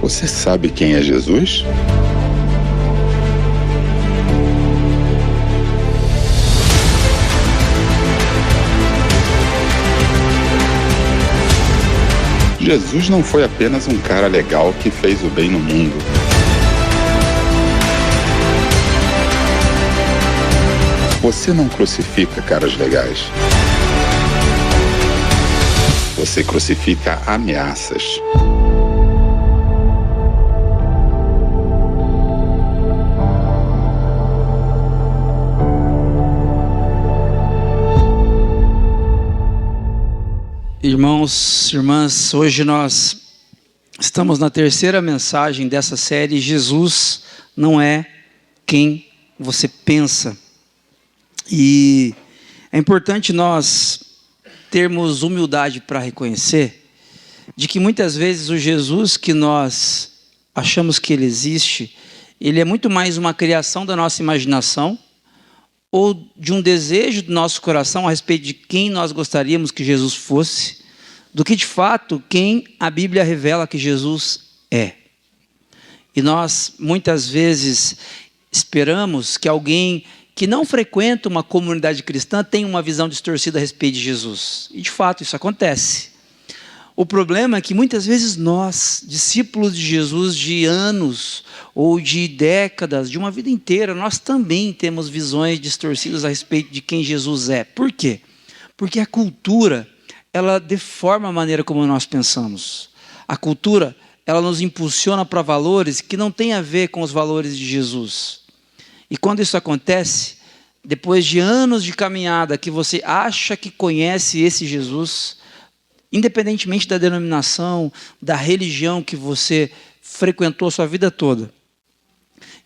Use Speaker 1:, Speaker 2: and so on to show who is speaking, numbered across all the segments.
Speaker 1: Você sabe quem é Jesus? Jesus não foi apenas um cara legal que fez o bem no mundo. Você não crucifica caras legais. Você crucifica ameaças.
Speaker 2: Irmãos, irmãs, hoje nós estamos na terceira mensagem dessa série. Jesus não é quem você pensa. E é importante nós termos humildade para reconhecer de que muitas vezes o Jesus que nós achamos que ele existe, ele é muito mais uma criação da nossa imaginação ou de um desejo do nosso coração a respeito de quem nós gostaríamos que Jesus fosse, do que de fato quem a Bíblia revela que Jesus é. E nós muitas vezes esperamos que alguém que não frequenta uma comunidade cristã tenha uma visão distorcida a respeito de Jesus. E de fato isso acontece. O problema é que muitas vezes nós, discípulos de Jesus de anos ou de décadas, de uma vida inteira, nós também temos visões distorcidas a respeito de quem Jesus é. Por quê? Porque a cultura, ela deforma a maneira como nós pensamos. A cultura, ela nos impulsiona para valores que não têm a ver com os valores de Jesus. E quando isso acontece, depois de anos de caminhada que você acha que conhece esse Jesus, independentemente da denominação, da religião que você frequentou a sua vida toda,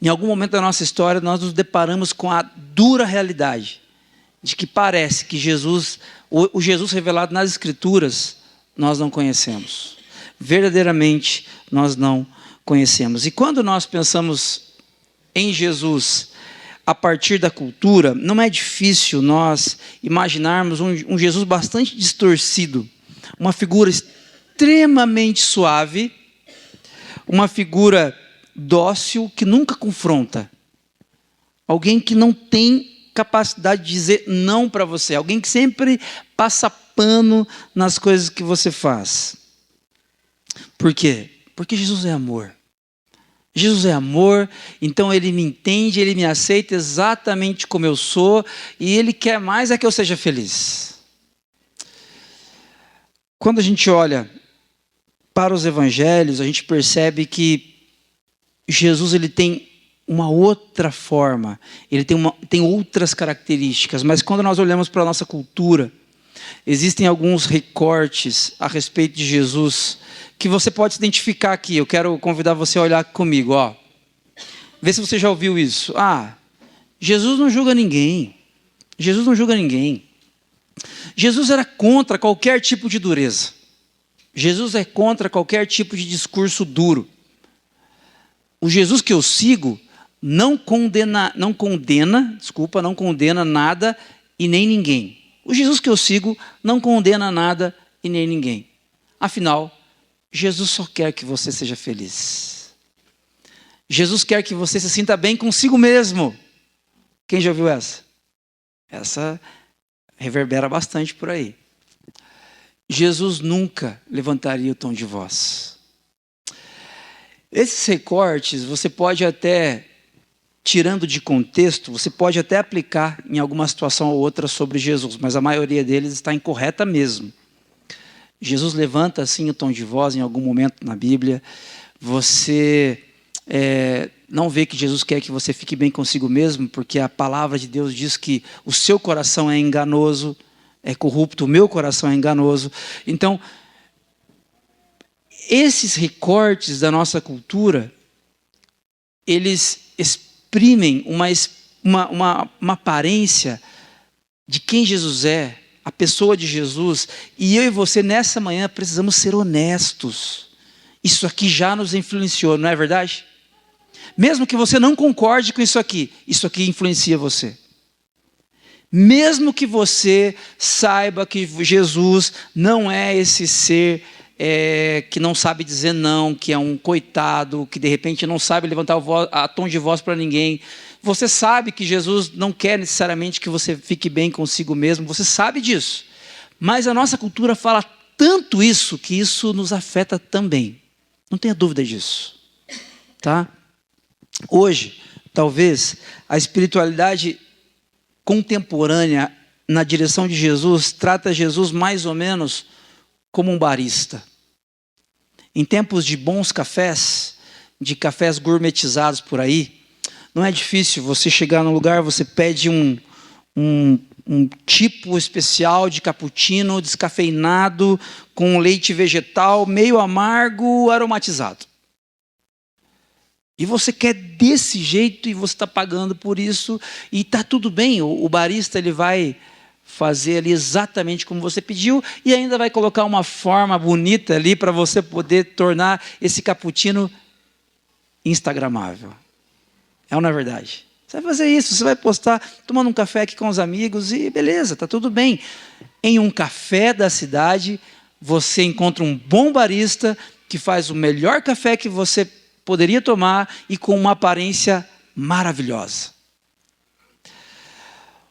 Speaker 2: em algum momento da nossa história nós nos deparamos com a dura realidade de que parece que Jesus, o Jesus revelado nas Escrituras, nós não conhecemos. Verdadeiramente nós não conhecemos. E quando nós pensamos em Jesus a partir da cultura, não é difícil nós imaginarmos um Jesus bastante distorcido, uma figura extremamente suave, uma figura dócil que nunca confronta, alguém que não tem capacidade de dizer não para você, alguém que sempre passa pano nas coisas que você faz. Por quê? Porque Jesus é amor. Jesus é amor, então ele me entende, ele me aceita exatamente como eu sou e ele quer mais é que eu seja feliz. Quando a gente olha para os evangelhos, a gente percebe que Jesus ele tem uma outra forma, ele tem outras características, mas quando nós olhamos para a nossa cultura, existem alguns recortes a respeito de Jesus que você pode se identificar aqui. Eu quero convidar você a olhar comigo, ó. Vê se você já ouviu isso. Jesus não julga ninguém. Jesus não julga ninguém. Jesus era contra qualquer tipo de dureza. Jesus é contra qualquer tipo de discurso duro. O Jesus que eu sigo não condena nada e nem ninguém. O Jesus que eu sigo não condena nada e nem ninguém. Afinal, Jesus só quer que você seja feliz. Jesus quer que você se sinta bem consigo mesmo. Quem já ouviu essa? Essa reverbera bastante por aí. Jesus nunca levantaria o tom de voz. Esses recortes você pode até, tirando de contexto, você pode até aplicar em alguma situação ou outra sobre Jesus, mas a maioria deles está incorreta mesmo. Jesus levanta assim o tom de voz em algum momento na Bíblia. Você não vê que Jesus quer que você fique bem consigo mesmo, porque a palavra de Deus diz que o seu coração é enganoso, é corrupto, o meu coração é enganoso. Então, esses recortes da nossa cultura, eles exprimem uma aparência de quem Jesus é, a pessoa de Jesus, e eu e você nessa manhã precisamos ser honestos. Isso aqui já nos influenciou, não é verdade? Mesmo que você não concorde com isso aqui influencia você. Mesmo que você saiba que Jesus não é esse ser que não sabe dizer não, que é um coitado, que de repente não sabe levantar a tom de voz para ninguém. Você sabe que Jesus não quer necessariamente que você fique bem consigo mesmo, você sabe disso. Mas a nossa cultura fala tanto isso, que isso nos afeta também. Não tenha dúvida disso. Tá? Hoje, talvez, a espiritualidade contemporânea na direção de Jesus trata Jesus mais ou menos como um barista. Em tempos de bons cafés, de cafés gourmetizados por aí, não é difícil você chegar num lugar, você pede um tipo especial de cappuccino descafeinado, com leite vegetal, meio amargo, aromatizado. E você quer desse jeito e você está pagando por isso e está tudo bem. O barista ele vai fazer ali exatamente como você pediu e ainda vai colocar uma forma bonita ali para você poder tornar esse cappuccino instagramável. É ou não é verdade? Você vai fazer isso, você vai postar tomando um café aqui com os amigos e beleza, está tudo bem. Em um café da cidade, você encontra um bom barista que faz o melhor café que você poderia tomar e com uma aparência maravilhosa.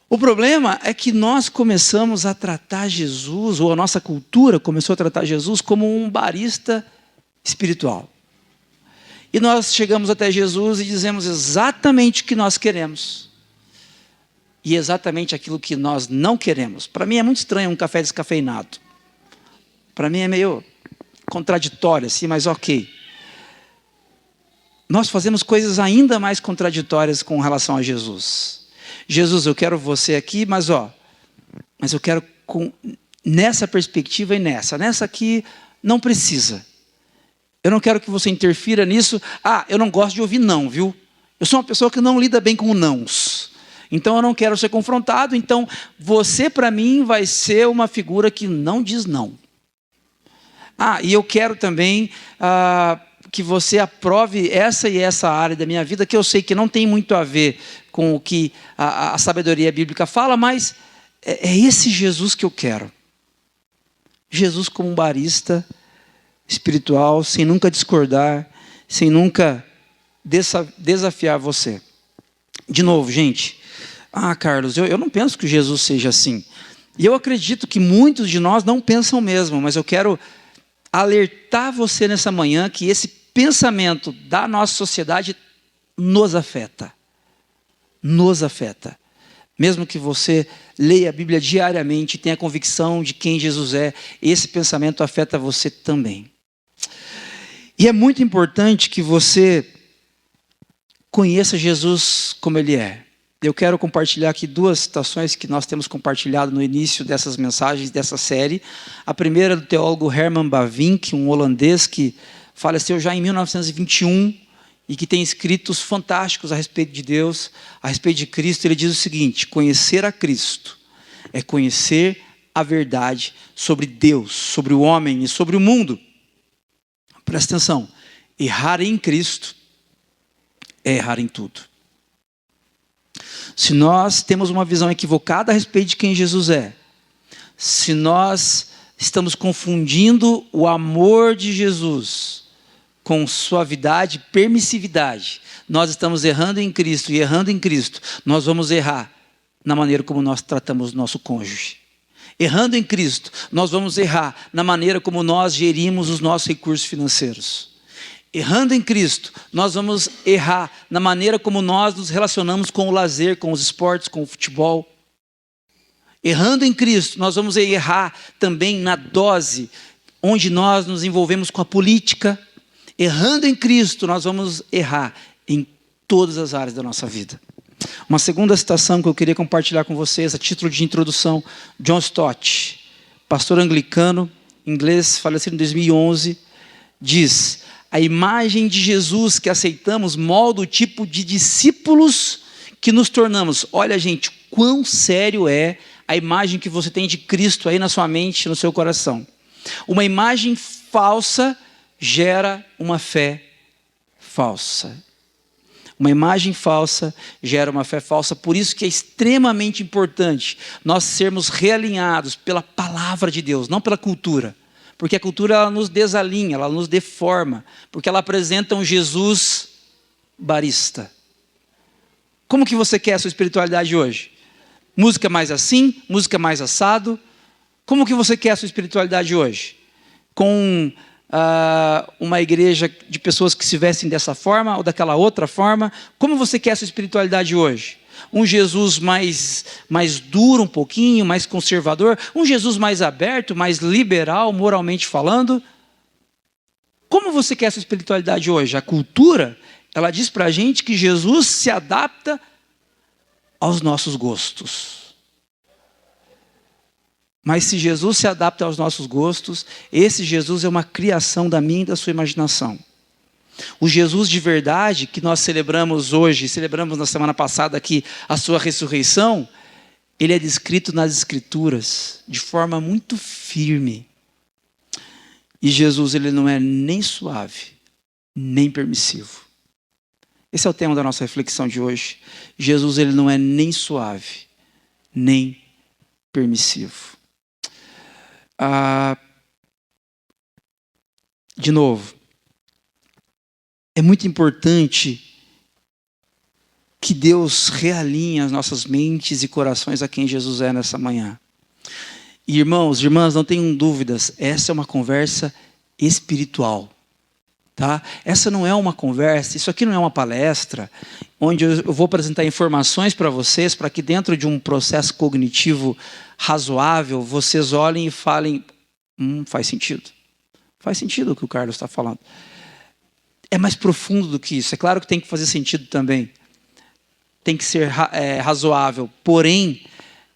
Speaker 2: O problema é que nós começamos a tratar Jesus, ou a nossa cultura começou a tratar Jesus como um barista espiritual. E nós chegamos até Jesus e dizemos exatamente o que nós queremos. E exatamente aquilo que nós não queremos. Para mim é muito estranho um café descafeinado. Para mim é meio contraditório assim, mas ok. Nós fazemos coisas ainda mais contraditórias com relação a Jesus. Jesus, eu quero você aqui, mas eu quero nessa perspectiva e nessa. Nessa aqui não precisa. Eu não quero que você interfira nisso. Eu não gosto de ouvir não, viu? Eu sou uma pessoa que não lida bem com nãos. Então eu não quero ser confrontado. Então você para mim vai ser uma figura que não diz não. E eu quero também que você aprove essa e essa área da minha vida, que eu sei que não tem muito a ver com o que a sabedoria bíblica fala, mas é esse Jesus que eu quero. Jesus como um barista espiritual, sem nunca discordar, sem nunca desafiar você. De novo, gente, Carlos, eu não penso que Jesus seja assim. E eu acredito que muitos de nós não pensam mesmo, mas eu quero alertar você nessa manhã que esse pensamento da nossa sociedade nos afeta. Nos afeta. Mesmo que você leia a Bíblia diariamente e tenha convicção de quem Jesus é, esse pensamento afeta você também. E é muito importante que você conheça Jesus como Ele é. Eu quero compartilhar aqui 2 citações que nós temos compartilhado no início dessas mensagens, dessa série. A primeira é do teólogo Herman Bavinck, um holandês que faleceu já em 1921 e que tem escritos fantásticos a respeito de Deus, a respeito de Cristo. Ele diz o seguinte: conhecer a Cristo é conhecer a verdade sobre Deus, sobre o homem e sobre o mundo. Presta atenção, errar em Cristo é errar em tudo. Se nós temos uma visão equivocada a respeito de quem Jesus é, se nós estamos confundindo o amor de Jesus com suavidade e permissividade, nós estamos errando em Cristo, e errando em Cristo, nós vamos errar na maneira como nós tratamos o nosso cônjuge. Errando em Cristo, nós vamos errar na maneira como nós gerimos os nossos recursos financeiros. Errando em Cristo, nós vamos errar na maneira como nós nos relacionamos com o lazer, com os esportes, com o futebol. Errando em Cristo, nós vamos errar também na dose onde nós nos envolvemos com a política. Errando em Cristo, nós vamos errar em todas as áreas da nossa vida. Uma segunda citação que eu queria compartilhar com vocês, a título de introdução, John Stott, pastor anglicano, inglês, falecido em 2011, diz: a imagem de Jesus que aceitamos molda o tipo de discípulos que nos tornamos. Olha, gente, quão sério é a imagem que você tem de Cristo aí na sua mente, no seu coração. Uma imagem falsa gera uma fé falsa. Uma imagem falsa gera uma fé falsa, por isso que é extremamente importante nós sermos realinhados pela palavra de Deus, não pela cultura, Porque a cultura ela nos desalinha, ela nos deforma, porque ela apresenta um Jesus barista. Como que você quer a sua espiritualidade hoje? Música mais assim, música mais assado. Como que você quer a sua espiritualidade hoje? Com uma igreja de pessoas que se vestem dessa forma ou daquela outra forma? Como você quer a sua espiritualidade hoje? Um Jesus mais duro um pouquinho, mais conservador? Um Jesus mais aberto, mais liberal, moralmente falando? Como você quer a sua espiritualidade hoje? A cultura, ela diz para a gente que Jesus se adapta aos nossos gostos. Mas se Jesus se adapta aos nossos gostos, esse Jesus é uma criação da minha e da sua imaginação. O Jesus de verdade que nós celebramos hoje, celebramos na semana passada aqui a sua ressurreição, ele é descrito nas Escrituras de forma muito firme. E Jesus, ele não é nem suave, nem permissivo. Esse é o tema da nossa reflexão de hoje. Jesus, ele não é nem suave, nem permissivo. De novo, é muito importante que Deus realinhe as nossas mentes e corações a quem Jesus é nessa manhã. E irmãos, irmãs, não tenham dúvidas, essa é uma conversa espiritual. Tá? Essa não é uma conversa, isso aqui não é uma palestra, onde eu vou apresentar informações para vocês, para que dentro de um processo cognitivo razoável, vocês olhem e falem, faz sentido. Faz sentido o que o Carlos está falando. É mais profundo do que isso. É claro que tem que fazer sentido também. Tem que ser razoável. Porém,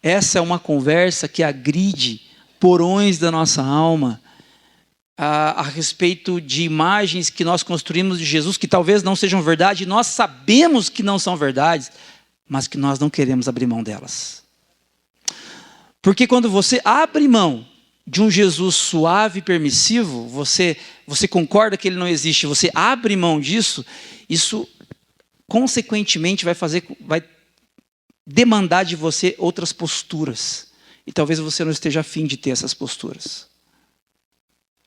Speaker 2: essa é uma conversa que agride porões da nossa alma, a respeito de imagens que nós construímos de Jesus, que talvez não sejam verdade, nós sabemos que não são verdades, mas que nós não queremos abrir mão delas. Porque quando você abre mão de um Jesus suave e permissivo, você concorda que ele não existe, você abre mão disso, isso consequentemente vai demandar de você outras posturas. E talvez você não esteja afim de ter essas posturas.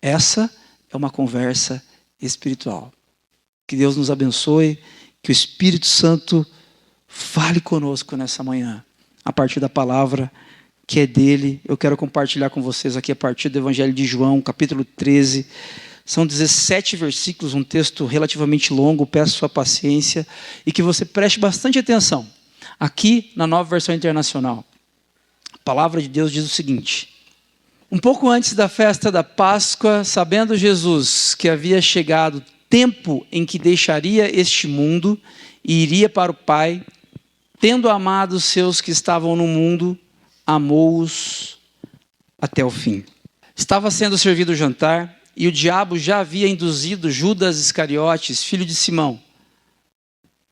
Speaker 2: Essa é uma conversa espiritual. Que Deus nos abençoe, que o Espírito Santo fale conosco nessa manhã, a partir da palavra que é dele. Eu quero compartilhar com vocês aqui a partir do Evangelho de João, capítulo 13. São 17 versículos, um texto relativamente longo, peço sua paciência e que você preste bastante atenção. Aqui na Nova Versão Internacional, a palavra de Deus diz o seguinte: um pouco antes da festa da Páscoa, sabendo Jesus que havia chegado o tempo em que deixaria este mundo e iria para o Pai, tendo amado os seus que estavam no mundo, amou-os até o fim. Estava sendo servido o jantar e o diabo já havia induzido Judas Iscariotes, filho de Simão,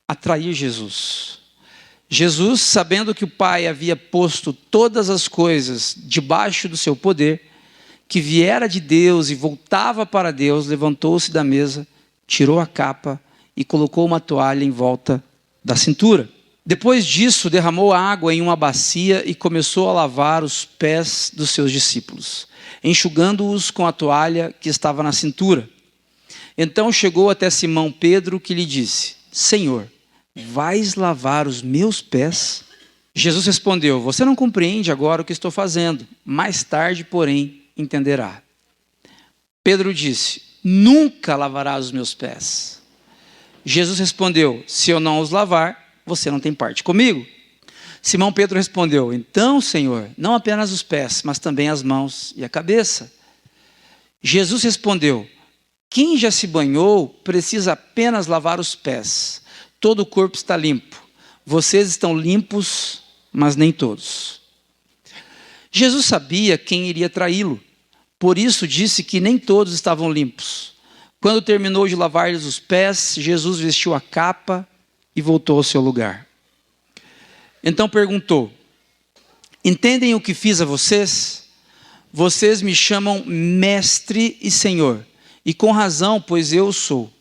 Speaker 2: a trair Jesus. Jesus, sabendo que o Pai havia posto todas as coisas debaixo do seu poder, que viera de Deus e voltava para Deus, levantou-se da mesa, tirou a capa e colocou uma toalha em volta da cintura. Depois disso, derramou água em uma bacia e começou a lavar os pés dos seus discípulos, enxugando-os com a toalha que estava na cintura. Então chegou até Simão Pedro, que lhe disse: Senhor, vais lavar os meus pés? Jesus respondeu: você não compreende agora o que estou fazendo, mais tarde, porém, entenderá. Pedro disse: nunca lavarás os meus pés. Jesus respondeu: se eu não os lavar, você não tem parte comigo. Simão Pedro respondeu: então, Senhor, não apenas os pés, mas também as mãos e a cabeça. Jesus respondeu: quem já se banhou precisa apenas lavar os pés. Todo o corpo está limpo. Vocês estão limpos, mas nem todos. Jesus sabia quem iria traí-lo. Por isso disse que nem todos estavam limpos. Quando terminou de lavar-lhes os pés, Jesus vestiu a capa e voltou ao seu lugar. Então perguntou: entendem o que fiz a vocês? Vocês me chamam mestre e senhor, e com razão, pois eu sou.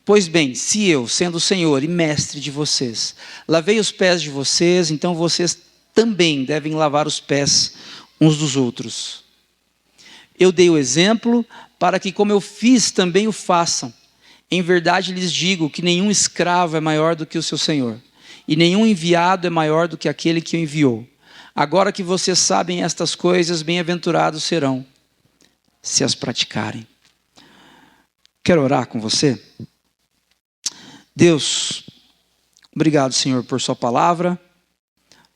Speaker 2: Pois bem, se eu, sendo Senhor e mestre de vocês, lavei os pés de vocês, então vocês também devem lavar os pés uns dos outros. Eu dei o exemplo para que, como eu fiz, também o façam. Em verdade lhes digo que nenhum escravo é maior do que o seu senhor, e nenhum enviado é maior do que aquele que o enviou. Agora que vocês sabem estas coisas, bem-aventurados serão, se as praticarem. Quero orar com você? Deus, obrigado, Senhor, por sua palavra.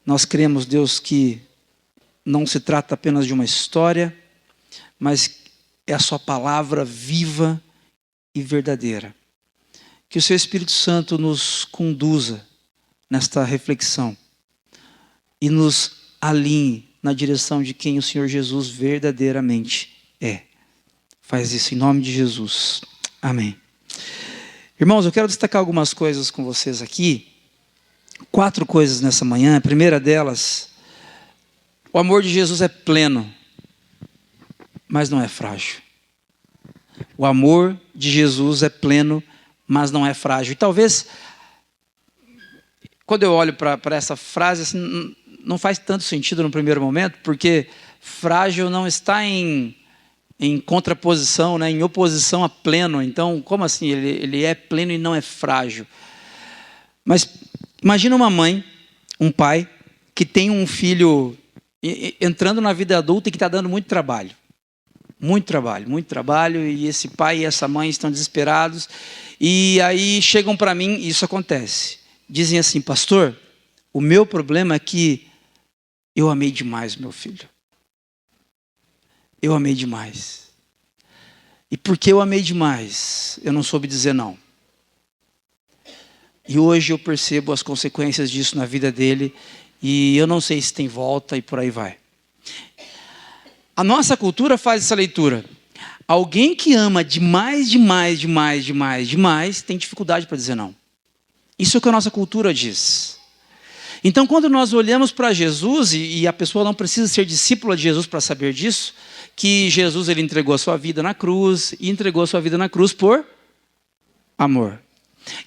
Speaker 2: Nós cremos, Deus, que não se trata apenas de uma história, mas é a sua palavra viva e verdadeira. Que o seu Espírito Santo nos conduza nesta reflexão e nos alinhe na direção de quem o Senhor Jesus verdadeiramente é. Faz isso em nome de Jesus. Amém. Irmãos, eu quero destacar algumas coisas com vocês aqui. 4 coisas nessa manhã. A primeira delas, o amor de Jesus é pleno, mas não é frágil. O amor de Jesus é pleno, mas não é frágil. E talvez, quando eu olho para essa frase, assim, não faz tanto sentido no primeiro momento, porque frágil não está em contraposição, né, em oposição a pleno. Então, como assim? Ele é pleno e não é frágil. Mas imagina uma mãe, um pai, que tem um filho entrando na vida adulta e que está dando muito trabalho. Muito trabalho, e esse pai e essa mãe estão desesperados. E aí chegam para mim, e isso acontece. Dizem assim: pastor, o meu problema é que eu amei demais o meu filho. Eu amei demais. E porque eu amei demais, eu não soube dizer não. E hoje eu percebo as consequências disso na vida dele, e eu não sei se tem volta e por aí vai. A nossa cultura faz essa leitura. Alguém que ama demais tem dificuldade para dizer não. Isso é o que a nossa cultura diz. Então, quando nós olhamos para Jesus, e a pessoa não precisa ser discípula de Jesus para saber disso, que Jesus ele entregou a sua vida na cruz, e entregou a sua vida na cruz por amor.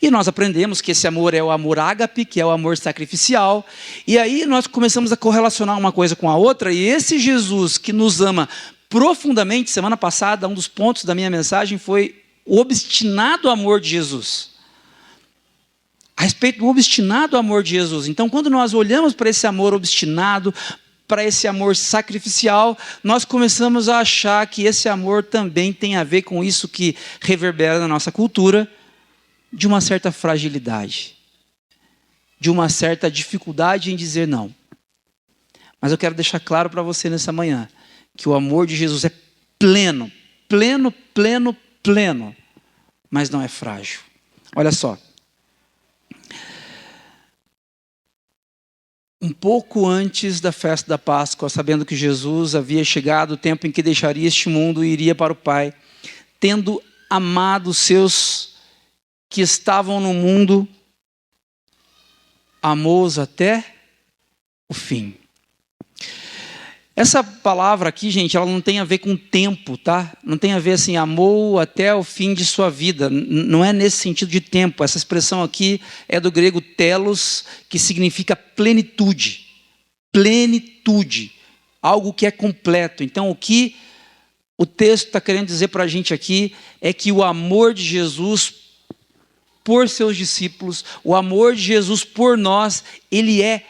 Speaker 2: E nós aprendemos que esse amor é o amor ágape, que é o amor sacrificial. E aí nós começamos a correlacionar uma coisa com a outra. E esse Jesus que nos ama profundamente, semana passada, um dos pontos da minha mensagem foi o obstinado amor de Jesus. A respeito do obstinado amor de Jesus. Então, quando nós olhamos para esse amor obstinado, para esse amor sacrificial, nós começamos a achar que esse amor também tem a ver com isso que reverbera na nossa cultura, de uma certa fragilidade, de uma certa dificuldade em dizer não. Mas eu quero deixar claro para você nessa manhã, que o amor de Jesus é pleno, mas não é frágil. Olha só. Um pouco antes da festa da Páscoa, sabendo que Jesus havia chegado o tempo em que deixaria este mundo e iria para o Pai, tendo amado os seus que estavam no mundo, amou-os até o fim. Essa palavra aqui, gente, ela não tem a ver com tempo, tá? Não tem a ver assim, amou até o fim de sua vida. Não é nesse sentido de tempo. Essa expressão aqui é do grego telos, que significa plenitude. Plenitude. Algo que é completo. Então, o que o texto está querendo dizer para a gente aqui é que o amor de Jesus por seus discípulos, o amor de Jesus por nós, ele é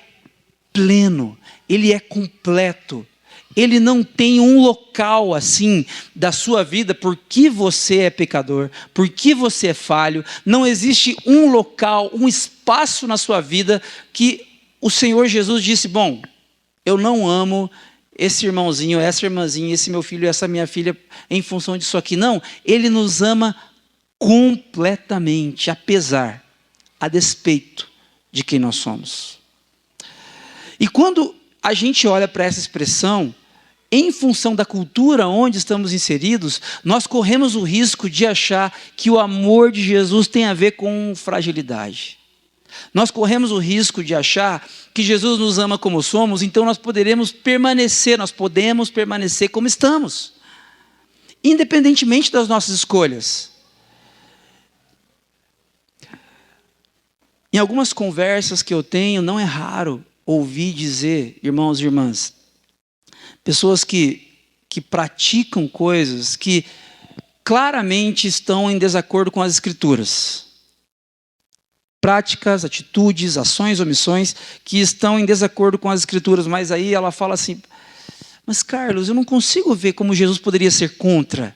Speaker 2: pleno, ele é completo. Ele não tem um local assim da sua vida, porque você é pecador, porque você é falho. Não existe um local, um espaço na sua vida que o Senhor Jesus disse: bom, eu não amo esse irmãozinho, essa irmãzinha, esse meu filho, essa minha filha, em função disso aqui. Não, Ele nos ama completamente, apesar, a despeito de quem nós somos. E quando a gente olha para essa expressão, em função da cultura onde estamos inseridos, nós corremos o risco de achar que o amor de Jesus tem a ver com fragilidade. Nós corremos o risco de achar que Jesus nos ama como somos, então nós podemos permanecer como estamos, independentemente das nossas escolhas. Em algumas conversas que eu tenho, não é raro ouvir dizer, irmãos e irmãs, pessoas que que praticam coisas que claramente estão em desacordo com as Escrituras. Práticas, atitudes, ações, omissões que estão em desacordo com as Escrituras. Mas aí ela fala assim, mas Carlos, eu não consigo ver como Jesus poderia ser contra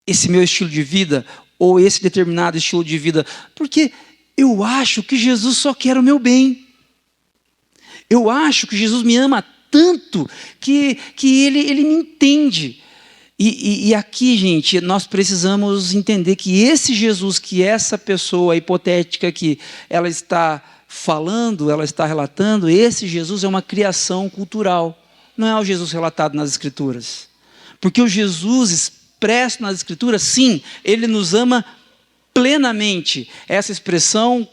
Speaker 2: esse meu estilo de vida ou esse determinado estilo de vida, porque eu acho que Jesus só quer o meu bem. Eu acho que Jesus me ama tanto que ele me entende. E aqui, gente, nós precisamos entender que esse Jesus, que essa pessoa hipotética que ela está falando, ela está relatando, esse Jesus é uma criação cultural. Não é o Jesus relatado nas Escrituras. Porque o Jesus expresso nas Escrituras, sim, ele nos ama plenamente. Essa expressão,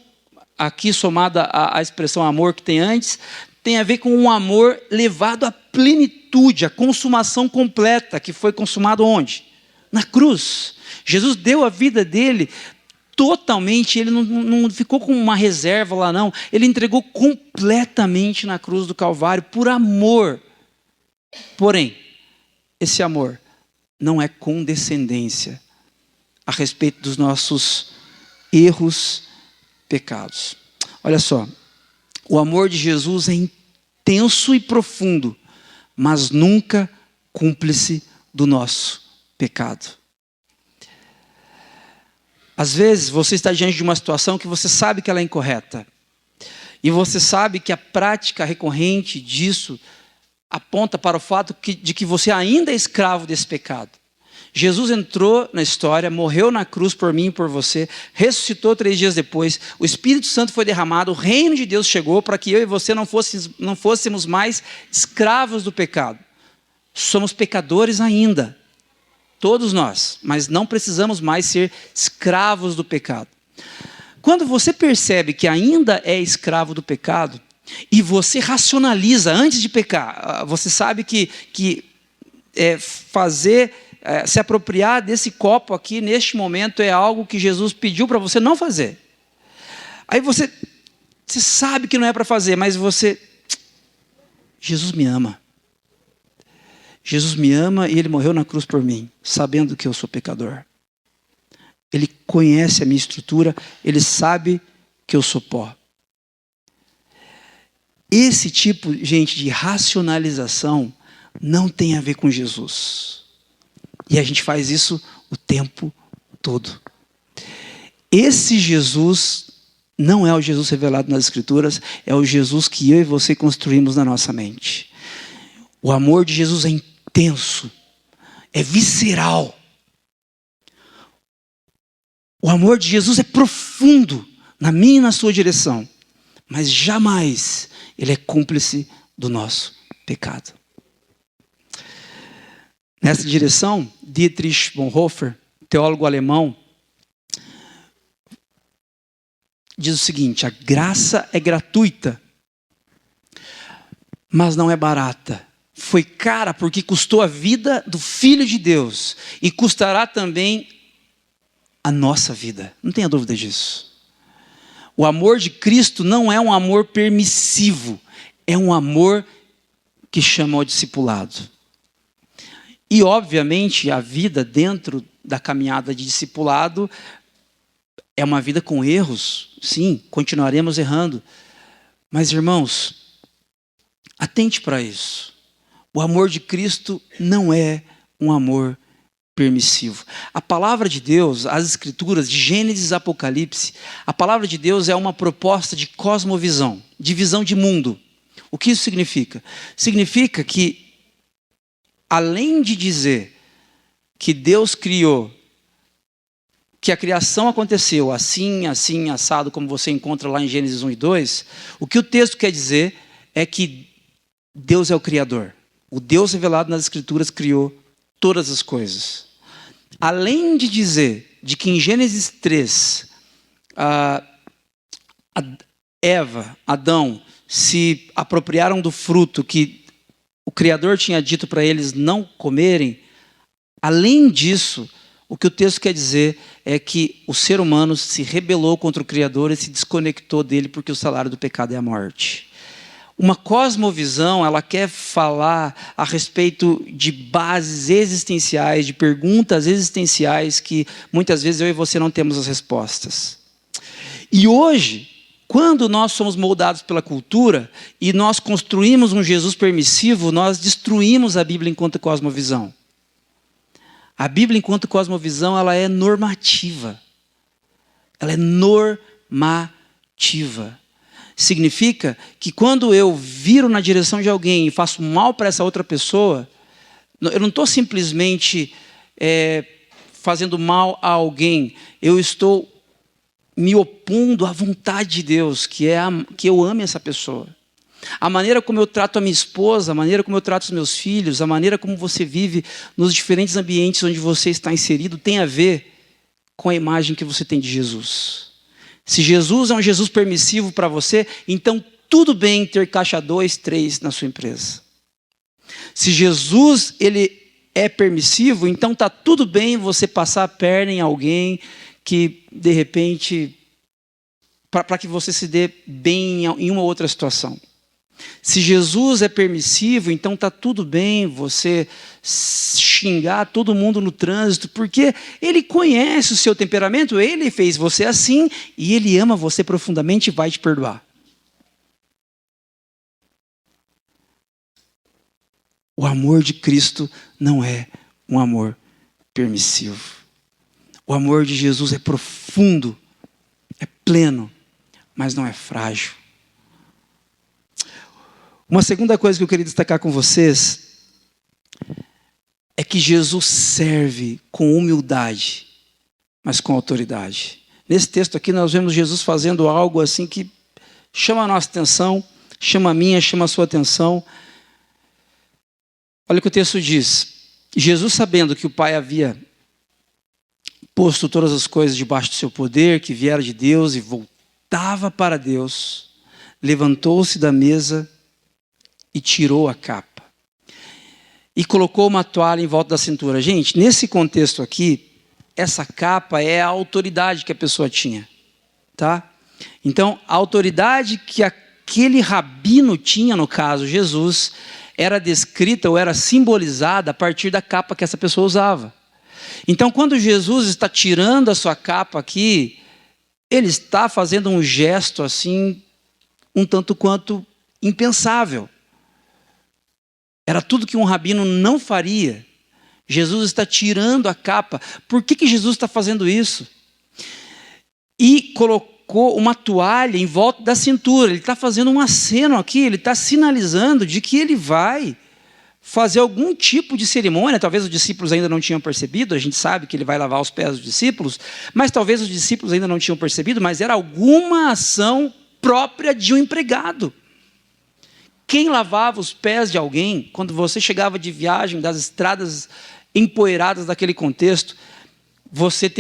Speaker 2: aqui somada à expressão amor que tem antes, tem a ver com um amor levado à plenitude, à consumação completa, que foi consumado onde? Na cruz. Jesus deu a vida dele totalmente, ele não ficou com uma reserva lá não, ele entregou completamente na cruz do Calvário, por amor. Porém, esse amor não é condescendência a respeito dos nossos erros, pecados. Olha só, o amor de Jesus é intenso e profundo, mas nunca cúmplice do nosso pecado. Às vezes você está diante de uma situação que você sabe que ela é incorreta, e você sabe que a prática recorrente disso aponta para o fato de que você ainda é escravo desse pecado. Jesus entrou na história, morreu na cruz por mim e por você, ressuscitou 3 dias depois, o Espírito Santo foi derramado, o reino de Deus chegou para que eu e você não fôssemos mais escravos do pecado. Somos pecadores ainda, todos nós, mas não precisamos mais ser escravos do pecado. Quando você percebe que ainda é escravo do pecado, e você racionaliza antes de pecar, você sabe que se apropriar desse copo aqui, neste momento, é algo que Jesus pediu para você não fazer. Aí você sabe que não é para fazer, mas Jesus me ama. Jesus me ama e Ele morreu na cruz por mim, sabendo que eu sou pecador. Ele conhece a minha estrutura, Ele sabe que eu sou pó. Esse tipo, gente, de racionalização não tem a ver com Jesus. E a gente faz isso o tempo todo. Esse Jesus não é o Jesus revelado nas Escrituras, é o Jesus que eu e você construímos na nossa mente. O amor de Jesus é intenso, é visceral. O amor de Jesus é profundo na minha e na sua direção, mas jamais ele é cúmplice do nosso pecado. Nessa direção, Dietrich Bonhoeffer, teólogo alemão, diz o seguinte: a graça é gratuita, mas não é barata. Foi cara porque custou a vida do Filho de Deus e custará também a nossa vida. Não tenha dúvida disso. O amor de Cristo não é um amor permissivo, é um amor que chama ao discipulado. E, obviamente, a vida dentro da caminhada de discipulado é uma vida com erros. Sim, continuaremos errando. Mas, irmãos, atente para isso. O amor de Cristo não é um amor permissivo. A palavra de Deus, as Escrituras, de Gênesis a Apocalipse, a palavra de Deus é uma proposta de cosmovisão, de visão de mundo. O que isso significa? Significa que, além de dizer que Deus criou, que a criação aconteceu assim, assim, assado, como você encontra lá em Gênesis 1 e 2, o que o texto quer dizer é que Deus é o Criador. O Deus revelado nas Escrituras criou todas as coisas. Além de dizer de que em Gênesis 3, Adão, se apropriaram do fruto que o Criador tinha dito para eles não comerem, além disso, o que o texto quer dizer é que o ser humano se rebelou contra o Criador e se desconectou dele porque o salário do pecado é a morte. Uma cosmovisão, ela quer falar a respeito de bases existenciais, de perguntas existenciais que muitas vezes eu e você não temos as respostas. E hoje, quando nós somos moldados pela cultura e nós construímos um Jesus permissivo, nós destruímos a Bíblia enquanto cosmovisão. A Bíblia enquanto cosmovisão, ela é normativa. Ela é normativa. Significa que quando eu viro na direção de alguém e faço mal para essa outra pessoa, eu não estou simplesmente fazendo mal a alguém, eu estou me opondo à vontade de Deus, que eu ame essa pessoa. A maneira como eu trato a minha esposa, a maneira como eu trato os meus filhos, a maneira como você vive nos diferentes ambientes onde você está inserido, tem a ver com a imagem que você tem de Jesus. Se Jesus é um Jesus permissivo para você, então tudo bem ter caixa 2, 3 na sua empresa. Se Jesus ele é permissivo, então está tudo bem você passar a perna em alguém que, de repente, para que você se dê bem em uma outra situação. Se Jesus é permissivo, então está tudo bem você xingar todo mundo no trânsito, porque Ele conhece o seu temperamento, Ele fez você assim, e Ele ama você profundamente e vai te perdoar. O amor de Cristo não é um amor permissivo. O amor de Jesus é profundo, é pleno, mas não é frágil. Uma segunda coisa que eu queria destacar com vocês é que Jesus serve com humildade, mas com autoridade. Nesse texto aqui nós vemos Jesus fazendo algo assim que chama a nossa atenção, chama a minha, chama a sua atenção. Olha o que o texto diz. Jesus, sabendo que o Pai havia posto todas as coisas debaixo do seu poder, que viera de Deus e voltava para Deus, levantou-se da mesa e tirou a capa. E colocou uma toalha em volta da cintura. Gente, nesse contexto aqui, essa capa é a autoridade que a pessoa tinha. Tá? Então, a autoridade que aquele rabino tinha, no caso Jesus, era descrita ou era simbolizada a partir da capa que essa pessoa usava. Então, quando Jesus está tirando a sua capa aqui, ele está fazendo um gesto assim, um tanto quanto impensável. Era tudo que um rabino não faria. Jesus está tirando a capa. Por que Jesus está fazendo isso? E colocou uma toalha em volta da cintura. Ele está fazendo um aceno aqui, ele está sinalizando de que ele vai fazer algum tipo de cerimônia. Talvez os discípulos ainda não tinham percebido, a gente sabe que ele vai lavar os pés dos discípulos, mas talvez os discípulos ainda não tinham percebido, mas era alguma ação própria de um empregado. Quem lavava os pés de alguém, quando você chegava de viagem das estradas empoeiradas daquele contexto, você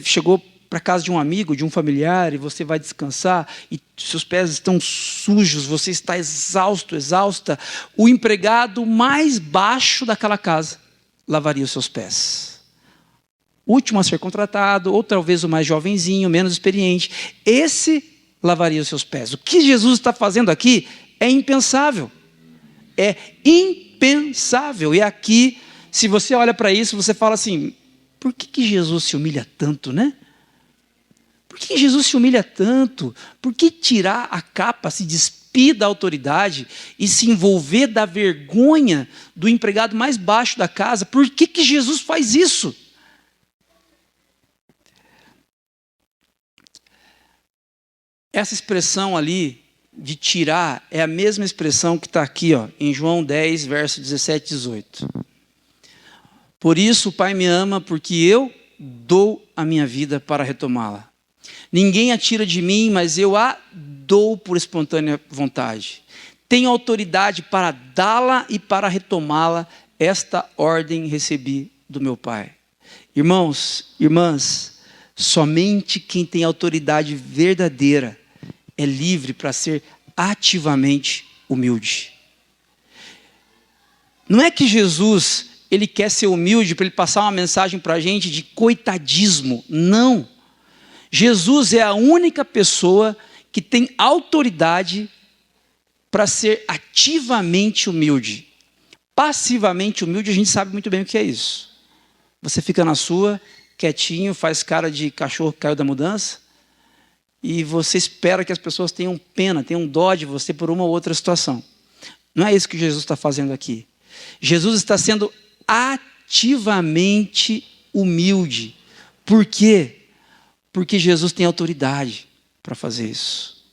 Speaker 2: chegou para casa de um amigo, de um familiar, e você vai descansar, e seus pés estão sujos, você está exausto, exausta. O empregado mais baixo daquela casa lavaria os seus pés. O último a ser contratado, ou talvez o mais jovenzinho, menos experiente, esse lavaria os seus pés. O que Jesus está fazendo aqui é impensável. É impensável. E aqui, se você olha para isso, você fala assim, por que Jesus se humilha tanto, né? Por que Jesus se humilha tanto? Por que tirar a capa, se despir da autoridade e se envolver da vergonha do empregado mais baixo da casa? Por que Jesus faz isso? Essa expressão ali de tirar é a mesma expressão que está aqui, em João 10, verso 17 e 18. Por isso o Pai me ama, porque eu dou a minha vida para retomá-la. Ninguém a tira de mim, mas eu a dou por espontânea vontade. Tenho autoridade para dá-la e para retomá-la. Esta ordem recebi do meu Pai. Irmãos, irmãs, somente quem tem autoridade verdadeira é livre para ser ativamente humilde. Não é que Jesus, ele quer ser humilde para ele passar uma mensagem para a gente de coitadismo. Não. Jesus é a única pessoa que tem autoridade para ser ativamente humilde. Passivamente humilde, a gente sabe muito bem o que é isso. Você fica na sua, quietinho, faz cara de cachorro que caiu da mudança, e você espera que as pessoas tenham pena, tenham dó de você por uma ou outra situação. Não é isso que Jesus está fazendo aqui. Jesus está sendo ativamente humilde. Por quê? Porque Jesus tem autoridade para fazer isso.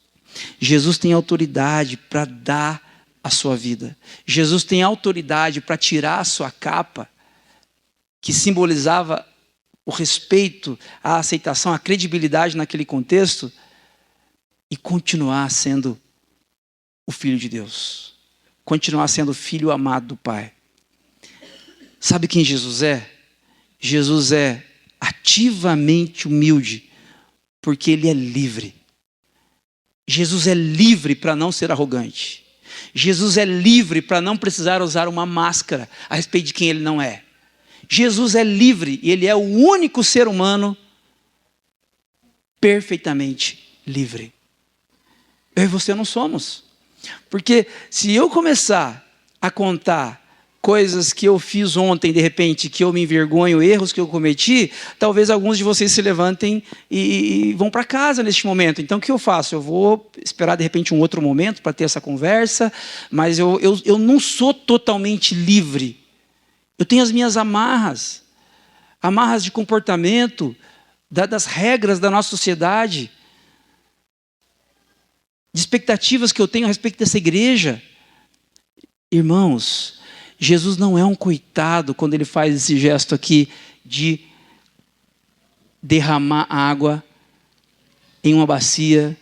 Speaker 2: Jesus tem autoridade para dar a sua vida. Jesus tem autoridade para tirar a sua capa, que simbolizava o respeito, a aceitação, a credibilidade naquele contexto, e continuar sendo o Filho de Deus. Continuar sendo o Filho amado do Pai. Sabe quem Jesus é? Jesus é ativamente humilde, porque Ele é livre. Jesus é livre para não ser arrogante. Jesus é livre para não precisar usar uma máscara a respeito de quem Ele não é. Jesus é livre e Ele é o único ser humano perfeitamente livre. Eu e você não somos. Porque se eu começar a contar coisas que eu fiz ontem, de repente, que eu me envergonho, erros que eu cometi, talvez alguns de vocês se levantem e vão para casa neste momento. Então, o que eu faço? Eu vou esperar, de repente, um outro momento para ter essa conversa, mas eu não sou totalmente livre. Eu tenho as minhas amarras de comportamento, das regras da nossa sociedade, de expectativas que eu tenho a respeito dessa igreja. Irmãos, Jesus não é um coitado quando Ele faz esse gesto aqui de derramar água em uma bacia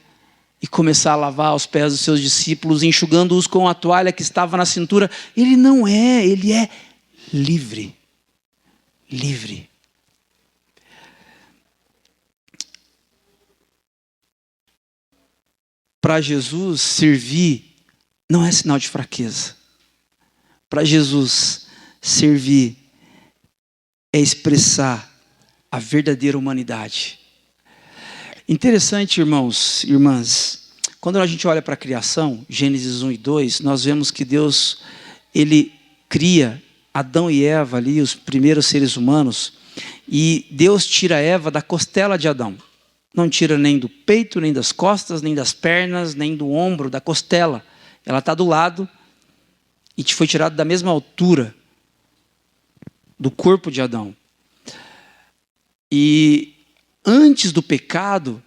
Speaker 2: e começar a lavar os pés dos seus discípulos, enxugando-os com a toalha que estava na cintura. Ele não é, Ele é livre. Livre. Para Jesus, servir não é sinal de fraqueza. Para Jesus, servir é expressar a verdadeira humanidade. Interessante, irmãos e irmãs, quando a gente olha para a criação, Gênesis 1 e 2, nós vemos que Deus, Ele cria Adão e Eva ali, os primeiros seres humanos, e Deus tira Eva da costela de Adão. Não tira nem do peito, nem das costas, nem das pernas, nem do ombro, da costela. Ela está do lado e te foi tirado da mesma altura do corpo de Adão. E antes do pecado,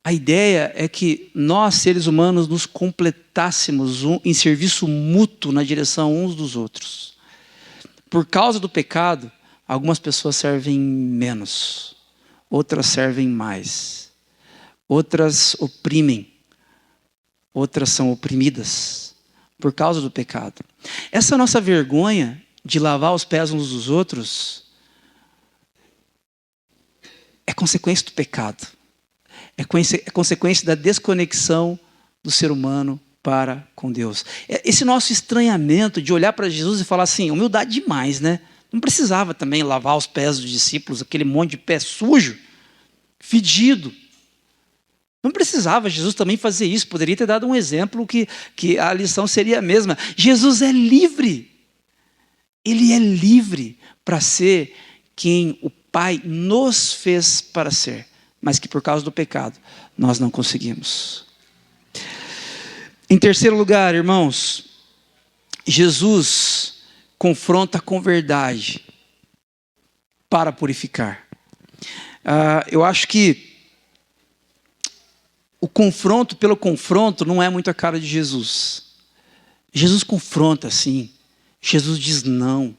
Speaker 2: a ideia é que nós, seres humanos, nos completássemos em serviço mútuo na direção uns dos outros. Por causa do pecado, algumas pessoas servem menos, outras servem mais. Outras oprimem, outras são oprimidas por causa do pecado. Essa nossa vergonha de lavar os pés uns dos outros é consequência do pecado. É consequência da desconexão do ser humano para com Deus. Esse nosso estranhamento de olhar para Jesus e falar assim, humildade demais, né? Não precisava também lavar os pés dos discípulos, aquele monte de pé sujo, fedido. Não precisava Jesus também fazer isso. Poderia ter dado um exemplo que a lição seria a mesma. Jesus é livre. Ele é livre para ser quem o Pai nos fez para ser, mas que por causa do pecado nós não conseguimos. Em terceiro lugar, irmãos, Jesus confronta com verdade para purificar. Eu acho que o confronto pelo confronto não é muito a cara de Jesus. Jesus confronta, sim. Jesus diz não.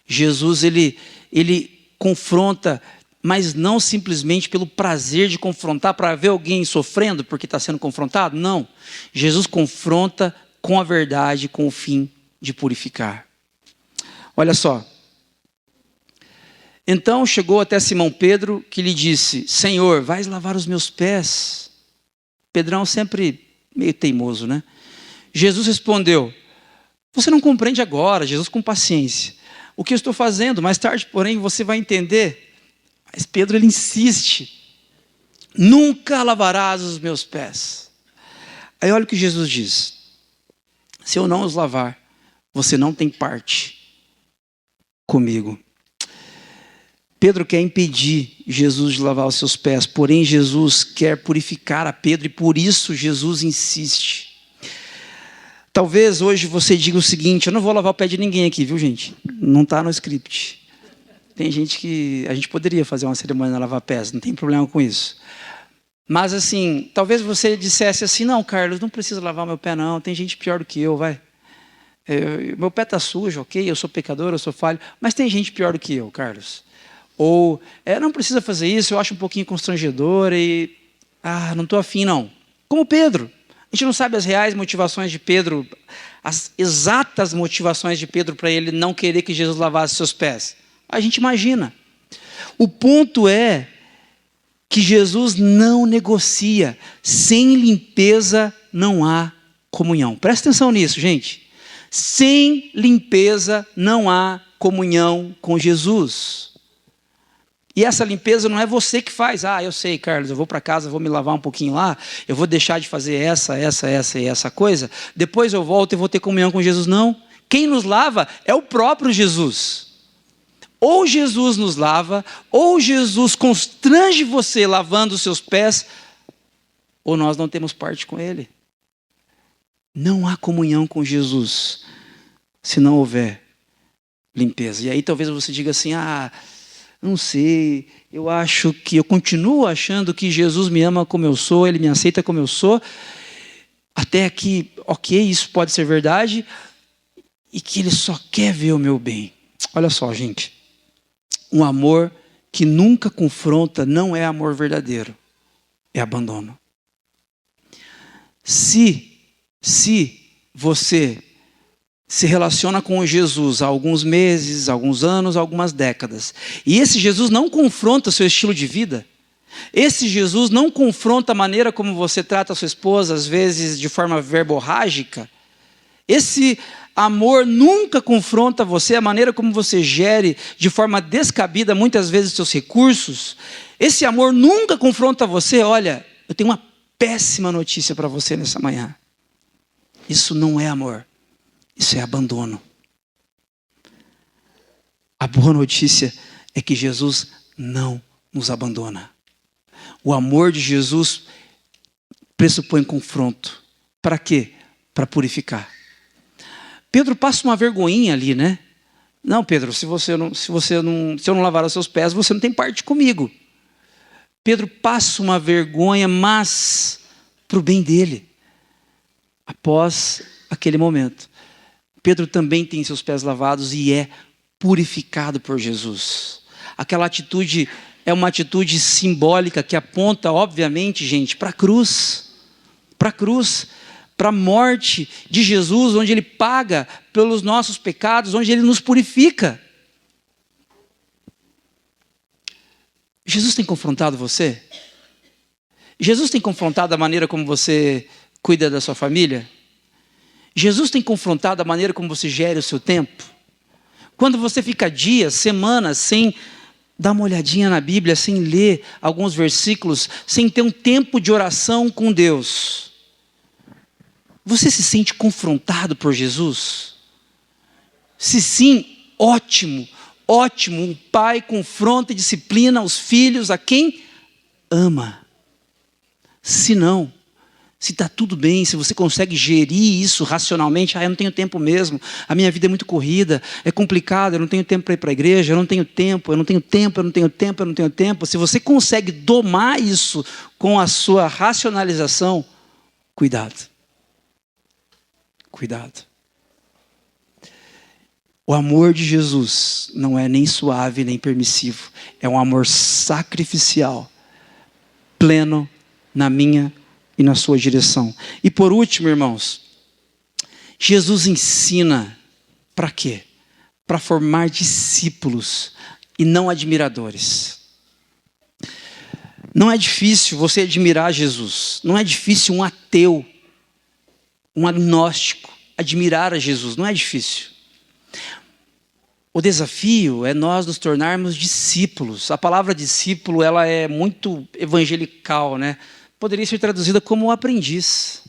Speaker 2: Jesus, ele confronta, mas não simplesmente pelo prazer de confrontar para ver alguém sofrendo porque está sendo confrontado. Não. Jesus confronta com a verdade, com o fim de purificar. Olha só. Então chegou até Simão Pedro, que lhe disse, Senhor, vais lavar os meus pés? Pedrão sempre meio teimoso, né? Jesus respondeu, você não compreende agora, Jesus com paciência, o que eu estou fazendo, mais tarde, porém, você vai entender. Mas Pedro, ele insiste, nunca lavarás os meus pés. Aí olha o que Jesus diz, Se eu não os lavar, você não tem parte comigo. Pedro quer impedir Jesus de lavar os seus pés, porém Jesus quer purificar a Pedro e por isso Jesus insiste. Talvez hoje você diga o seguinte: eu não vou lavar o pé de ninguém aqui, viu, gente? Não está no script. Tem gente que a gente poderia fazer uma cerimônia de lavar pés, não tem problema com isso. Mas assim, talvez você dissesse assim: não, Carlos, não precisa lavar meu pé não, tem gente pior do que eu, vai. Meu pé está sujo, ok, eu sou pecador, eu sou falho, mas tem gente pior do que eu, Carlos. Ou, não precisa fazer isso, eu acho um pouquinho constrangedor e, não estou afim não. Como Pedro. A gente não sabe as reais motivações de Pedro, as exatas motivações de Pedro para ele não querer que Jesus lavasse seus pés. A gente imagina. O ponto é que Jesus não negocia. Sem limpeza não há comunhão. Presta atenção nisso, gente. Sem limpeza não há comunhão com Jesus. E essa limpeza não é você que faz. Eu sei, Carlos, eu vou para casa, vou me lavar um pouquinho lá, eu vou deixar de fazer essa e essa coisa, depois eu volto e vou ter comunhão com Jesus. Não. Quem nos lava é o próprio Jesus. Ou Jesus nos lava, ou Jesus constrange você lavando os seus pés, ou nós não temos parte com Ele. Não há comunhão com Jesus se não houver limpeza. E aí talvez você diga assim: não sei, eu continuo achando que Jesus me ama como eu sou, Ele me aceita como eu sou, até que, ok, isso pode ser verdade, e que Ele só quer ver o meu bem. Olha só, gente, um amor que nunca confronta não é amor verdadeiro, é abandono. Se você se relaciona com Jesus há alguns meses, alguns anos, algumas décadas, e esse Jesus não confronta o seu estilo de vida, esse Jesus não confronta a maneira como você trata a sua esposa, às vezes de forma verborrágica, esse amor nunca confronta você, a maneira como você gere de forma descabida muitas vezes os seus recursos, esse amor nunca confronta você. Olha, eu tenho uma péssima notícia para você nessa manhã. Isso não é amor. Isso é abandono. A boa notícia é que Jesus não nos abandona. O amor de Jesus pressupõe confronto. Para quê? Para purificar. Pedro passa uma vergonhinha ali, né? Não, Pedro, se eu não lavar os seus pés, você não tem parte comigo. Pedro passa uma vergonha, mas para o bem dele. Após aquele momento, Pedro também tem seus pés lavados e é purificado por Jesus. Aquela atitude é uma atitude simbólica que aponta, obviamente, gente, para a cruz. Para a cruz, para a morte de Jesus, onde Ele paga pelos nossos pecados, onde Ele nos purifica. Jesus tem confrontado você? Jesus tem confrontado a maneira como você cuida da sua família? Jesus tem confrontado a maneira como você gera o seu tempo? Quando você fica dias, semanas, sem dar uma olhadinha na Bíblia, sem ler alguns versículos, sem ter um tempo de oração com Deus, você se sente confrontado por Jesus? Se sim, ótimo, ótimo. Um pai confronta e disciplina os filhos a quem ama. Se não, se está tudo bem, se você consegue gerir isso racionalmente, eu não tenho tempo mesmo, a minha vida é muito corrida, é complicado, eu não tenho tempo para ir para a igreja, eu não tenho tempo. Se você consegue domar isso com a sua racionalização, cuidado. Cuidado. O amor de Jesus não é nem suave nem permissivo, é um amor sacrificial, pleno na minha e na sua direção. E por último, irmãos, Jesus ensina para quê? Para formar discípulos e não admiradores. Não é difícil você admirar Jesus, não é difícil um ateu, um agnóstico admirar a Jesus, não é difícil. O desafio é nós nos tornarmos discípulos. A palavra discípulo, ela é muito evangelical, né? Poderia ser traduzida como aprendiz.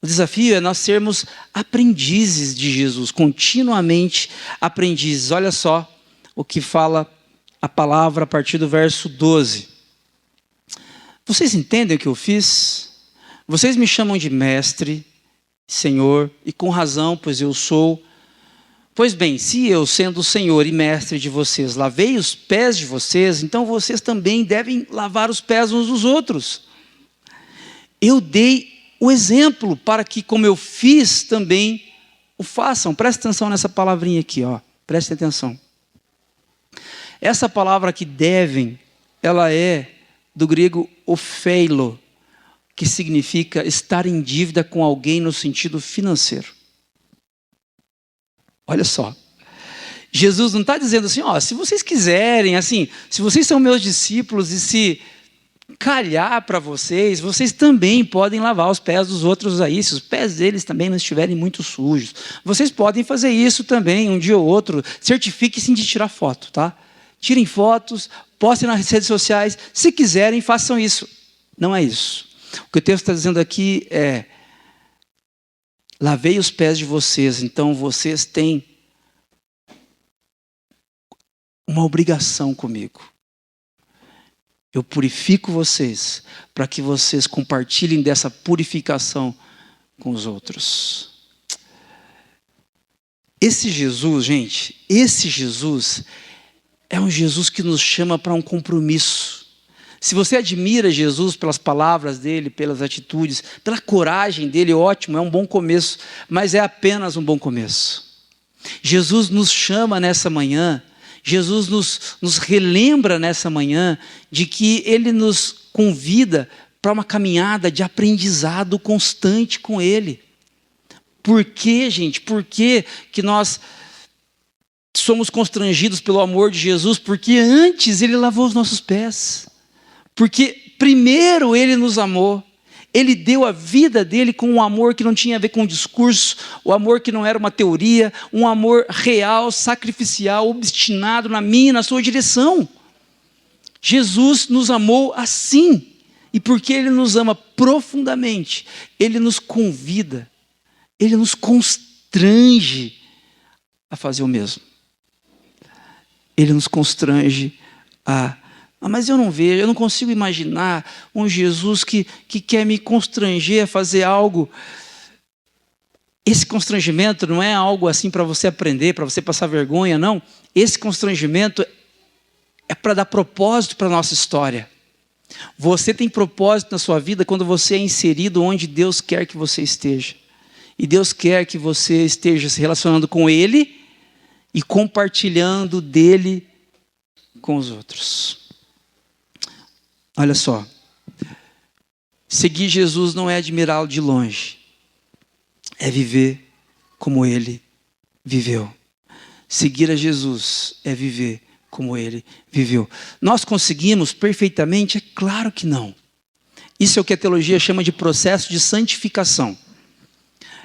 Speaker 2: O desafio é nós sermos aprendizes de Jesus, continuamente aprendizes. Olha só o que fala a palavra a partir do verso 12. Vocês entendem o que eu fiz? Vocês me chamam de mestre, Senhor, e com razão, pois eu sou. Pois bem, se eu, sendo o Senhor e mestre de vocês, lavei os pés de vocês, então vocês também devem lavar os pés uns dos outros. Eu dei o exemplo para que, como eu fiz, também o façam. Preste atenção nessa palavrinha aqui, ó. Preste atenção. Essa palavra que devem, ela é do grego opheilo, que significa estar em dívida com alguém no sentido financeiro. Olha só. Jesus não está dizendo assim, ó, se vocês quiserem, assim, se vocês são meus discípulos e se calhar para vocês, vocês também podem lavar os pés dos outros aí, se os pés deles também não estiverem muito sujos. Vocês podem fazer isso também, um dia ou outro. Certifiquem-se de tirar foto, tá? Tirem fotos, postem nas redes sociais. Se quiserem, façam isso. Não é isso. O que o texto está dizendo aqui é: lavei os pés de vocês, então vocês têm uma obrigação comigo. Eu purifico vocês para que vocês compartilhem dessa purificação com os outros. Esse Jesus, gente, esse Jesus é um Jesus que nos chama para um compromisso. Se você admira Jesus pelas palavras dele, pelas atitudes, pela coragem dele, ótimo, é um bom começo, mas é apenas um bom começo. Jesus nos chama nessa manhã, Jesus nos relembra nessa manhã de que ele nos convida para uma caminhada de aprendizado constante com ele. Por quê, gente? Por que nós somos constrangidos pelo amor de Jesus? Porque antes ele lavou os nossos pés. Porque primeiro ele nos amou. Ele deu a vida dele com um amor que não tinha a ver com um discurso, o amor que não era uma teoria, um amor real, sacrificial, obstinado na minha e na sua direção. Jesus nos amou assim. E porque ele nos ama profundamente, ele nos convida, ele nos constrange a fazer o mesmo. Ele nos constrange a... mas eu não vejo, eu não consigo imaginar um Jesus que quer me constranger a fazer algo. Esse constrangimento não é algo assim para você aprender, para você passar vergonha, não. Esse constrangimento é para dar propósito para a nossa história. Você tem propósito na sua vida quando você é inserido onde Deus quer que você esteja. E Deus quer que você esteja se relacionando com Ele e compartilhando dele com os outros. Olha só, seguir Jesus não é admirá-lo de longe, é viver como ele viveu. Seguir a Jesus é viver como ele viveu. Nós conseguimos perfeitamente? É claro que não. Isso é o que a teologia chama de processo de santificação.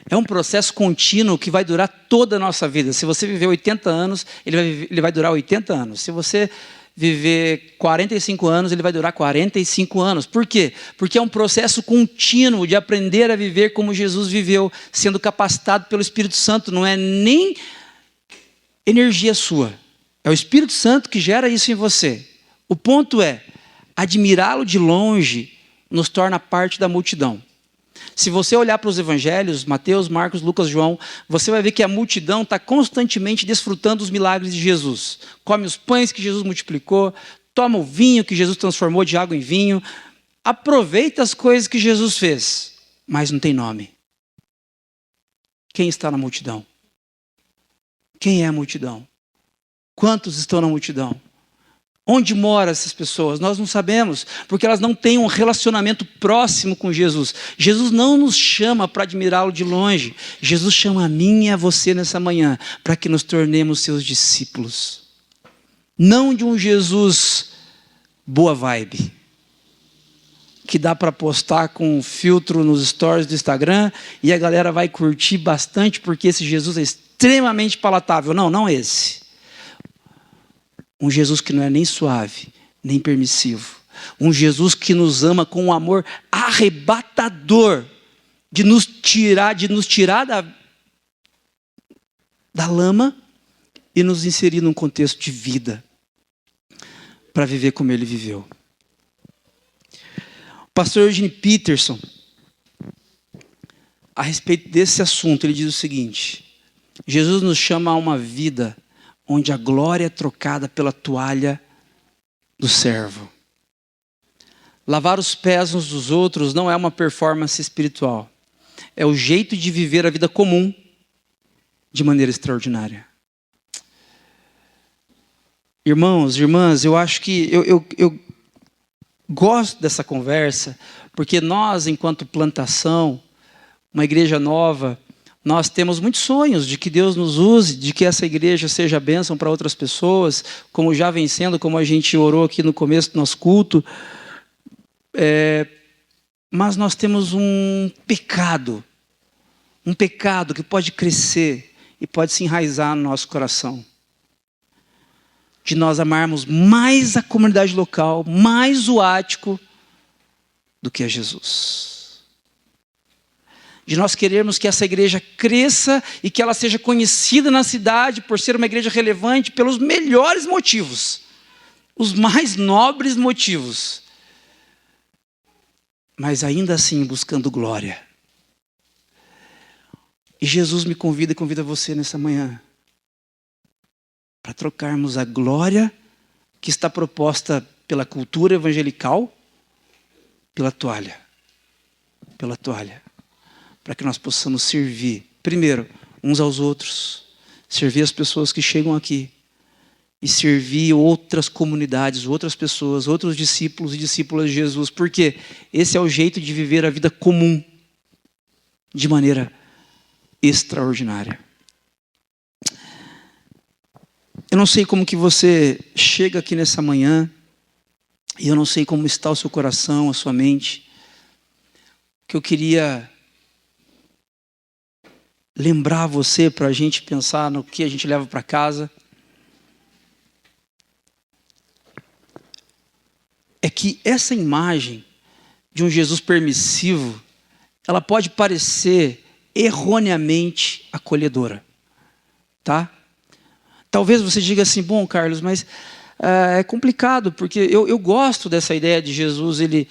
Speaker 2: É um processo contínuo que vai durar toda a nossa vida. Se você viver 80 anos, ele vai durar 80 anos. Se você viver 45 anos, ele vai durar 45 anos. Por quê? Porque é um processo contínuo de aprender a viver como Jesus viveu, sendo capacitado pelo Espírito Santo. Não é nem energia sua. É o Espírito Santo que gera isso em você. O ponto é, admirá-lo de longe nos torna parte da multidão. Se você olhar para os evangelhos, Mateus, Marcos, Lucas, João, você vai ver que a multidão está constantemente desfrutando os milagres de Jesus. Come os pães que Jesus multiplicou, toma o vinho que Jesus transformou de água em vinho, aproveita as coisas que Jesus fez, mas não tem nome. Quem está na multidão? Quem é a multidão? Quantos estão na multidão? Onde moram essas pessoas? Nós não sabemos, porque elas não têm um relacionamento próximo com Jesus. Jesus não nos chama para admirá-lo de longe. Jesus chama a mim e a você nessa manhã, para que nos tornemos seus discípulos. Não de um Jesus boa vibe, que dá para postar com um filtro nos stories do Instagram, e a galera vai curtir bastante, porque esse Jesus é extremamente palatável. Não, não esse. Um Jesus que não é nem suave, nem permissivo. Um Jesus que nos ama com um amor arrebatador de nos tirar da lama e nos inserir num contexto de vida, para viver como ele viveu. O pastor Eugene Peterson, a respeito desse assunto, ele diz o seguinte: Jesus nos chama a uma vida onde a glória é trocada pela toalha do servo. Lavar os pés uns dos outros não é uma performance espiritual. É o jeito de viver a vida comum de maneira extraordinária. Irmãos, irmãs, eu acho que eu gosto dessa conversa, porque nós, enquanto plantação, uma igreja nova, nós temos muitos sonhos de que Deus nos use, de que essa igreja seja bênção para outras pessoas, como já vem sendo, como a gente orou aqui no começo do nosso culto. Mas nós temos um pecado que pode crescer e pode se enraizar no nosso coração, de nós amarmos mais a comunidade local, mais o ático, do que a Jesus. De nós querermos que essa igreja cresça e que ela seja conhecida na cidade por ser uma igreja relevante pelos melhores motivos, os mais nobres motivos, mas ainda assim buscando glória. E Jesus me convida e convida você nessa manhã para trocarmos a glória que está proposta pela cultura evangelical pela toalha, para que nós possamos servir, primeiro, uns aos outros, servir as pessoas que chegam aqui e servir outras comunidades, outras pessoas, outros discípulos e discípulas de Jesus, porque esse é o jeito de viver a vida comum de maneira extraordinária. Eu não sei como que você chega aqui nessa manhã, e eu não sei como está o seu coração, a sua mente, que eu queria lembrar você para a gente pensar no que a gente leva para casa. É que essa imagem de um Jesus permissivo, ela pode parecer erroneamente acolhedora, tá? Talvez você diga assim: bom, Carlos, mas é complicado, porque eu gosto dessa ideia de Jesus, ele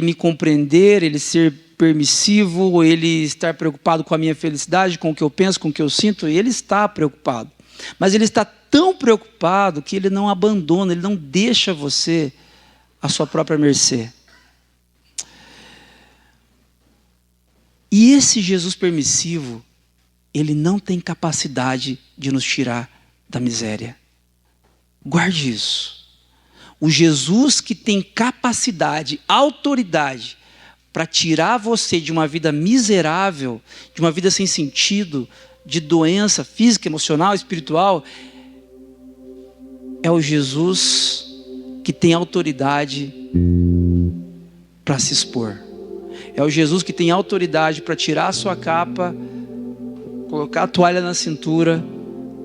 Speaker 2: me compreender, ele ser permissivo, ele estar preocupado com a minha felicidade, com o que eu penso, com o que eu sinto, e ele está preocupado. Mas ele está tão preocupado que ele não abandona, ele não deixa você à sua própria mercê. E esse Jesus permissivo, ele não tem capacidade de nos tirar da miséria. Guarde isso. O Jesus que tem capacidade, autoridade para tirar você de uma vida miserável, de uma vida sem sentido, de doença física, emocional, espiritual, é o Jesus que tem autoridade para se expor. É o Jesus que tem autoridade para tirar a sua capa, colocar a toalha na cintura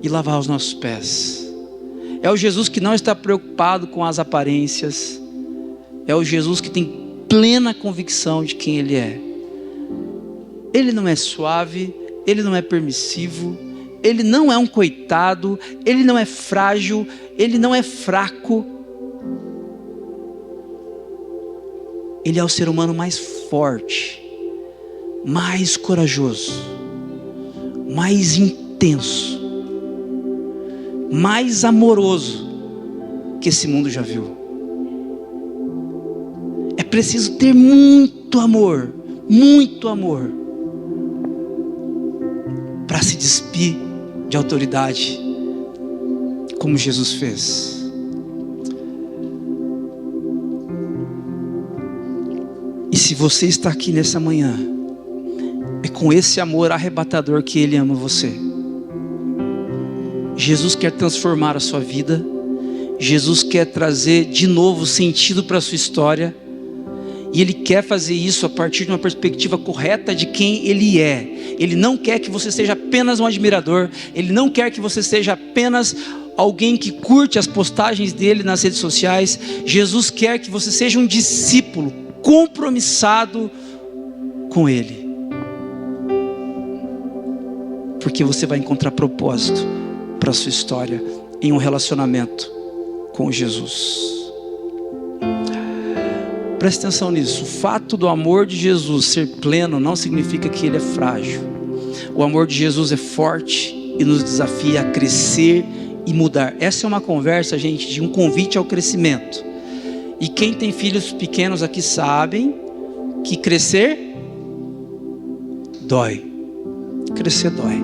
Speaker 2: e lavar os nossos pés. É o Jesus que não está preocupado com as aparências. É o Jesus que tem plena convicção de quem Ele é. Ele não é suave, Ele não é permissivo, Ele não é um coitado, Ele não é frágil, Ele não é fraco. Ele é o ser humano mais forte, mais corajoso, mais intenso, mais amoroso que esse mundo já viu. É preciso ter muito amor para se despir de autoridade, como Jesus fez. E se você está aqui nessa manhã, é com esse amor arrebatador que Ele ama você. Jesus quer transformar a sua vida. Jesus quer trazer de novo sentido para a sua história. E Ele quer fazer isso a partir de uma perspectiva correta de quem Ele é. Ele não quer que você seja apenas um admirador. Ele não quer que você seja apenas alguém que curte as postagens dele nas redes sociais. Jesus quer que você seja um discípulo compromissado com Ele. porque você vai encontrar propósito para a sua história em um relacionamento com Jesus. Preste atenção nisso. O fato do amor de Jesus ser pleno não significa que ele é frágil. O amor de Jesus é forte e nos desafia a crescer e mudar. Essa é uma conversa, gente, de um convite ao crescimento. E quem tem filhos pequenos aqui sabem que crescer dói. Crescer dói.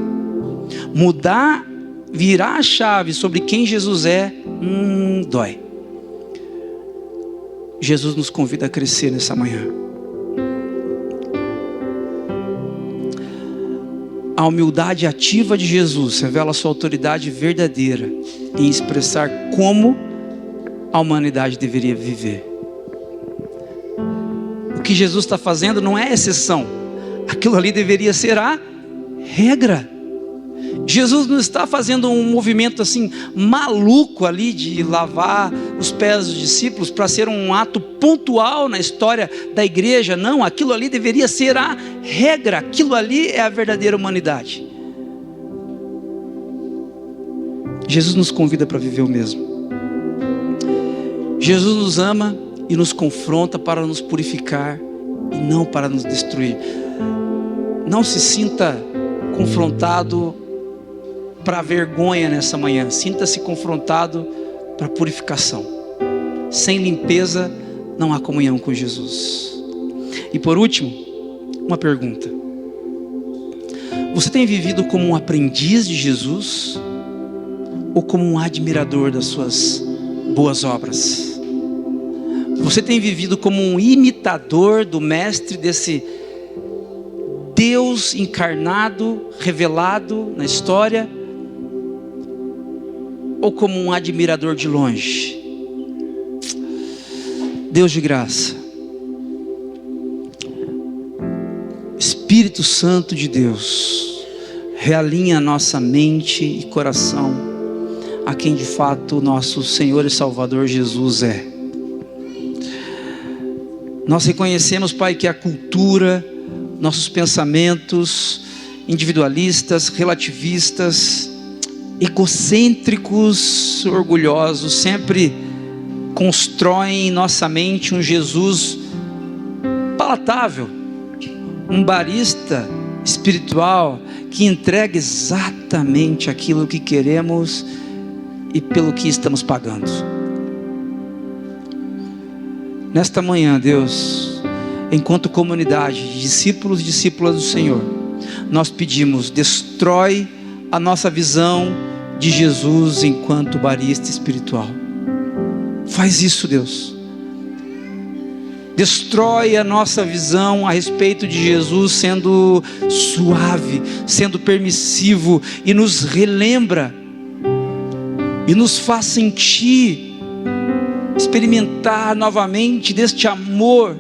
Speaker 2: Mudar, virar a chave sobre quem Jesus é, dói. Jesus nos convida a crescer nessa manhã. A humildade ativa de Jesus revela sua autoridade verdadeira em expressar como a humanidade deveria viver. O que Jesus está fazendo não é exceção. Aquilo ali deveria ser a regra. Jesus não está fazendo um movimento assim maluco ali de lavar os pés dos discípulos para ser um ato pontual na história da igreja. Não, aquilo ali deveria ser a regra. Aquilo ali é a verdadeira humanidade. Jesus nos convida para viver o mesmo. Jesus nos ama e nos confronta para nos purificar e não para nos destruir. Não se sinta confrontado para vergonha nessa manhã. Sinta-se confrontado para purificação. Sem limpeza não há comunhão com Jesus. E por último, uma pergunta: você tem vivido como um aprendiz de Jesus ou como um admirador das suas boas obras? Você tem vivido como um imitador do mestre, desse Deus encarnado, revelado na história, ou como um admirador de longe? Deus de graça, Espírito Santo de Deus, realinha nossa mente e coração a quem de fato nosso Senhor e Salvador Jesus é. Nós reconhecemos, Pai, que a cultura, nossos pensamentos individualistas, relativistas, egocêntricos, orgulhosos, sempre constroem em nossa mente um Jesus palatável, um barista espiritual que entrega exatamente aquilo que queremos e pelo que estamos pagando. Nesta manhã, Deus, enquanto comunidade de discípulos e discípulas do Senhor, nós pedimos: destrói a nossa visão de Jesus enquanto barista espiritual. Faz isso, Deus. Destrói a nossa visão a respeito de Jesus sendo suave, sendo permissivo, e nos relembra e nos faz sentir, experimentar novamente deste amor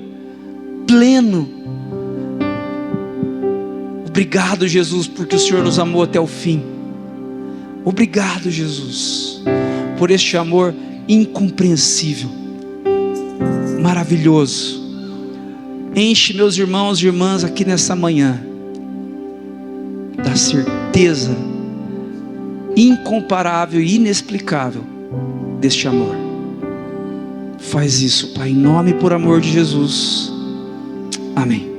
Speaker 2: pleno. Obrigado, Jesus, porque o Senhor nos amou até o fim. Obrigado, Jesus, por este amor incompreensível, maravilhoso. Enche meus irmãos e irmãs aqui nessa manhã da certeza incomparável e inexplicável deste amor. Faz isso, Pai, em nome e por amor de Jesus. Amém.